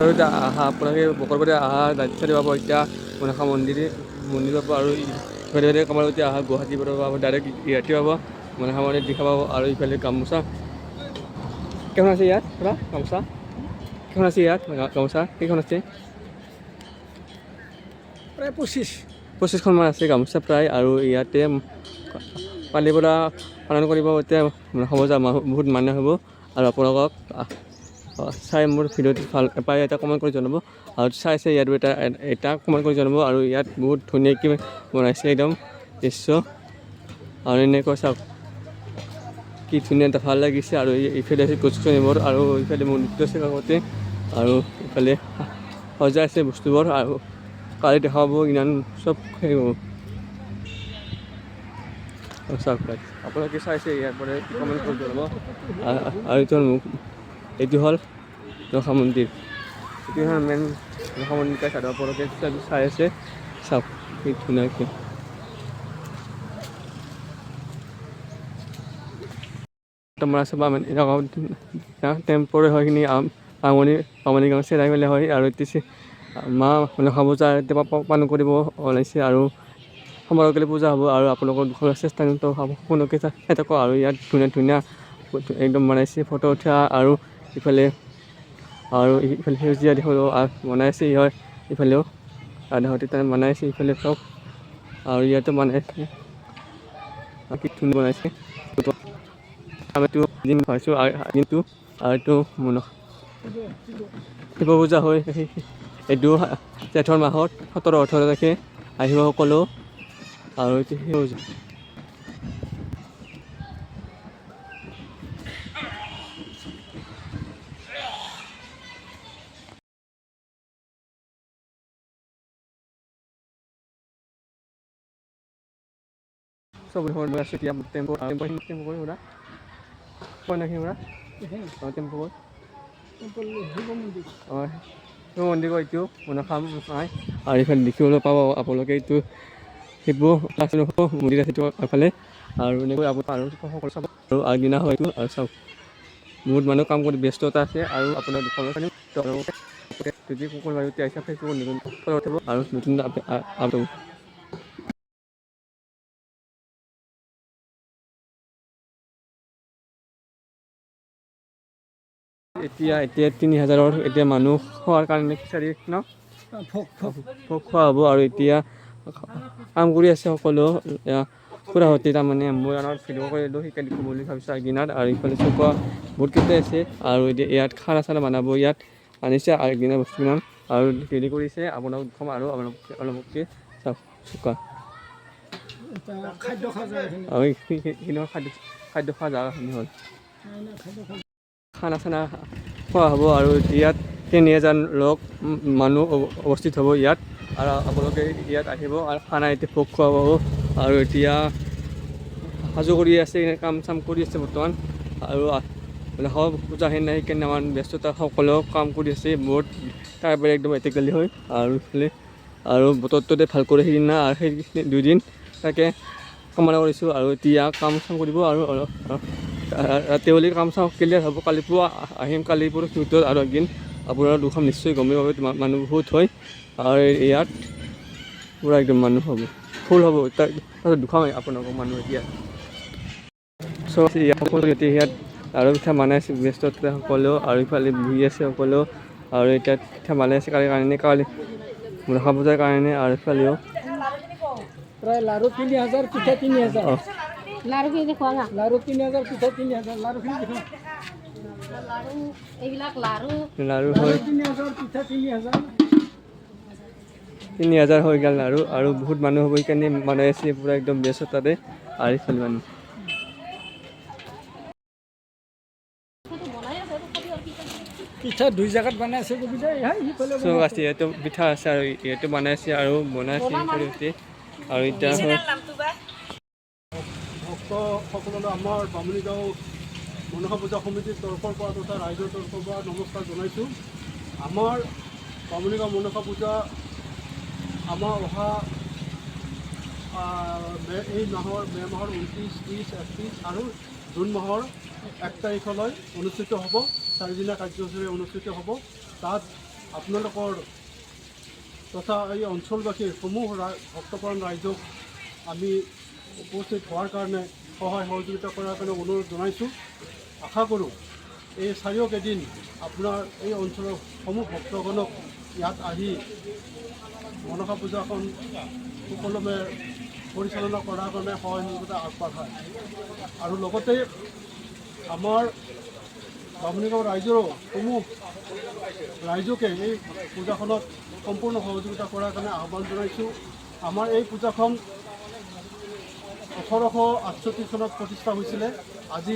আপোনালোকে বকৰবাৰী অহা ৰাস্তাতে পাব এতিয়া মনসা মন্দিৰ পাব আৰু ইফালে কমলাবতী অহা গুৱাহাটী পৰা পাব ডাইৰেক্ট ইয়াতে পাব মনসা মন্দিৰ দেখা পাব আৰু ইফালে গামোচা কেইখন আছে ইয়াত পৰা গামোচা কেইখন আছে ইয়াত গামোচা কেইখন আছে প্ৰায় 25খন আছে গামোচা প্ৰায় আৰু ইয়াতে পালিৰ পৰা পালন কৰিব এতিয়া হ'ব বহুত মানুহ হ'ব আৰু আপোনালোকক চাই মোৰ ভিডিঅ'টো ভাল পাই এটা কমেণ্ট কৰি জনাব আৰু চাইছে ইয়াত এটা কমেণ্ট কৰি জনাব আৰু ইয়াত বহুত ধুনীয়াকৈ বনাইছে একদম দৃশ্য আৰু এনেকৈ চাওক কি ধুনীয়া এটা ভাল লাগিছে আৰু ইফালে আছে গছ গছনিবোৰ আৰু ইফালে মন্দিৰটো আছে কাষতে আৰু ইফালে সজাই আছে বস্তুবোৰ আৰু কালি দেখাব ইমান চব সেই চাওক আপোনালোকে চাইছে ইয়াৰ পৰা কমেণ্ট কৰি জনাব আৰু এইটো হ'ল মনসা মন্দিৰ এইটো হ'ল মেইন মনসা মন্দিৰ চাইড আপোনালোকে চাই আছে চাওক কি ধুনীয়াকৈ তোমাৰ আছে বা টেম্পৰে হয় কিনি আমনি গাঁও চেৰাই মেলা হয় আৰু এতিয়া মা মনসা পূজা এতিয়া পালন কৰিব ওলাইছে আৰু সমাৰোহকালী পূজা হ'ব আৰু আপোনালোকৰ ঘৰৰ চেষ্টা সকলোকে চাই থাকক আৰু ইয়াত ধুনীয়া একদম বনাইছে ফটো উঠা আৰু ইফালে সেউজীয়া দেখিব বনাইছে হয় ইফালেও আধাহতি তাত বনাইছে ইফালে চাওক আৰু ইয়াতো বনাইছে কি ধুনীয়া বনাইছে আমিতো দিন ভাবিছোঁ কিন্তু আৰু শিৱ পূজা হয় এইটো জেঠৰ মাহত 17-18 তাৰিখে আহিব সকলো আৰু এইটো শিৱ পূজা সব আছে এতিয়া টেম্পো কৰি ওৰা কোন নাকি ওৰা টেম্পো কৰি শিৱ মন্দিৰ এইটো মনসা নাই আৰু এইফালে দেখিবলৈ পাব আপোনালোকে এইটো শিৱ মন্দিৰ আছে এইফালে আৰু এনেকৈ আপোনাৰ আৰু সকলো চাব আৰু আগদিনা হয়তো আৰু চাওক বহুত মানুহ কাম কৰি ব্যস্ততা আছে আৰু আপোনাৰ দোকানৰ কাৰণে যদি সকলো মানুহ আহিছে ফেচবুকত নতুন ফটো উঠিব আৰু নতুন আপডেট এতিয়া 3000ৰ এতিয়া মানুহ খোৱাৰ কাৰণে খিচাৰি ন ভোগ খোৱা হ'ব আৰু এতিয়া কাম কৰি আছে সকলো খুৰাহঁতে তাৰমানে মই ভিডিঅ' কৰিলোঁ শিকাই দিছোঁ বুলি ভাবিছোঁ আগদিনাত আৰু ইফালে চুকা বহুতকেইটা আছে আৰু এতিয়া ইয়াত খানা বনাব ইয়াত আনিছে আগদিনা বস্তুবিলাক আৰু ৰেডি কৰিছে আপোনাক দেখুৱাম আৰু অলপকৈ চাওক চুকা আৰু এইখিনি খাদ্য খোৱা জেগাখিনি হ'ল খানা খোৱা হ'ব আৰু ইয়াত 3000 লোক মানুহ উপস্থিত হ'ব ইয়াত আৰু আপোনালোকে ইয়াত আহিব আৰু খানা এতিয়া ভোগ খোৱা হ'ব আৰু এতিয়া সাজু কৰি আছে কাম চাম কৰি আছে বৰ্তমান আৰু পূজা নাই সেইকাৰণে আমাৰ ব্যস্ততা সকলো কাম কৰি আছে বহুত তাৰপৰা একদম এটেকালি হয় আৰু ইফালে আৰু বতৰটোতে ভাল কৰি সেইদিনা আৰু সেই 2 দিন তাকে কামনা কৰিছোঁ আৰু এতিয়া কাম চাম কৰিব আৰু ৰাতিহ'লে কাম চাম ক্লিয়াৰ হ'ব কালি পুৱা আহিম কালি পুৰা ভিতৰত আৰু একদিন আপোনাৰ দুখন নিশ্চয় গমেই পাব মানুহ বহুত হয় আৰু ইয়াত পুৰা একদম মানুহ হ'ব ফুল হ'ব তাৰপিছত দুখাম আপোনালোকক মানুহ এতিয়া চব ইয়াত আৰু পিঠা বনাইছে ব্যস্ততা সকলো আৰু ইফালে বহি আছে সকলো আৰু এতিয়া পিঠা বনাই আছে কাৰণে কালি মনসা পূজাৰ কাৰণে আৰু ইফালেও প্ৰায় লাৰু 3000 পিঠা 3000 লাৰু কি দেখুৱা লাৰু 3000 পিঠা 3000 লাৰুখিনি দেখুৱা লাৰু এইবিলাক লাৰু হয় 3000 পিঠা 3000 হৈ গ'ল আৰু বহুত মানুহ হ'ব সেইকাৰণে বনাই আছে পুৰা একদম ব্যস্ততাতে আৰু ইফালে মানুহ পিঠা 2 জায়গাত বনাই আছে চব আছে ইয়াতো পিঠা আছে আৰু ইয়াতো বনাই আছে আৰু বনাই আছে আৰু এতিয়া ভক্তসকললৈ আমাৰ বামুণীগাঁও মনসা পূজা সমিতিৰ তৰফৰ পৰা তথা ৰাইজৰ তৰফৰ পৰা নমস্কাৰ জনাইছোঁ আমাৰ বামুণীগাঁও মনসা পূজা আমাৰ অহা এই মাহৰ মে' মাহৰ 29, 30, 31 আৰু জুন মাহৰ 1 তাৰিখলৈ অনুষ্ঠিত হ'ব 4 দিনীয়া কাৰ্যসূচীৰে অনুষ্ঠিত হ'ব তাত আপোনালোকৰ তথা এই অঞ্চলবাসীৰ সমূহ ভক্তপ্ৰাণ ৰাইজক আমি উপস্থিত হোৱাৰ কাৰণে সহায় সহযোগিতা কৰাৰ কাৰণে অনুৰোধ জনাইছোঁ। আশা কৰোঁ এই চাৰিওকেইদিন আপোনাৰ এই অঞ্চলৰ সমূহ ভক্তগণক ইয়াত আহি মনসা পূজাখন সুকলমে পৰিচালনা কৰাৰ কাৰণে সহায় সহযোগিতা আগবঢ়ায় আৰু লগতে আমাৰ বামুণীগাঁও ৰাইজৰো সমূহ ৰাইজকে এই পূজাখনত সম্পূৰ্ণ সহযোগিতা কৰাৰ কাৰণে আহ্বান জনাইছোঁ। আমাৰ এই পূজাখন 1868 চনত প্ৰতিষ্ঠা হৈছিলে। আজি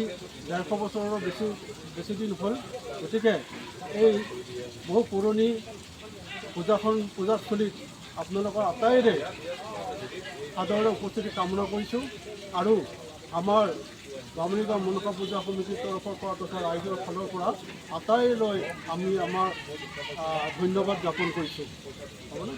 150 বছৰৰো বেছি দিন হ'ল। গতিকে এই বহু পুৰণি পূজাস্থলীত আপোনালোকৰ আটাইৰে সাদৰেৰে উপস্থিতি কামনা কৰিছোঁ আৰু আমাৰ বামুণীগাঁও মনসা পূজা সমিতিৰ তৰফৰ পৰা তথা ৰাইজৰ ফালৰ পৰা আটাইলৈ আমি আমাৰ ধন্যবাদ জ্ঞাপন কৰিছোঁ। হ'বনে?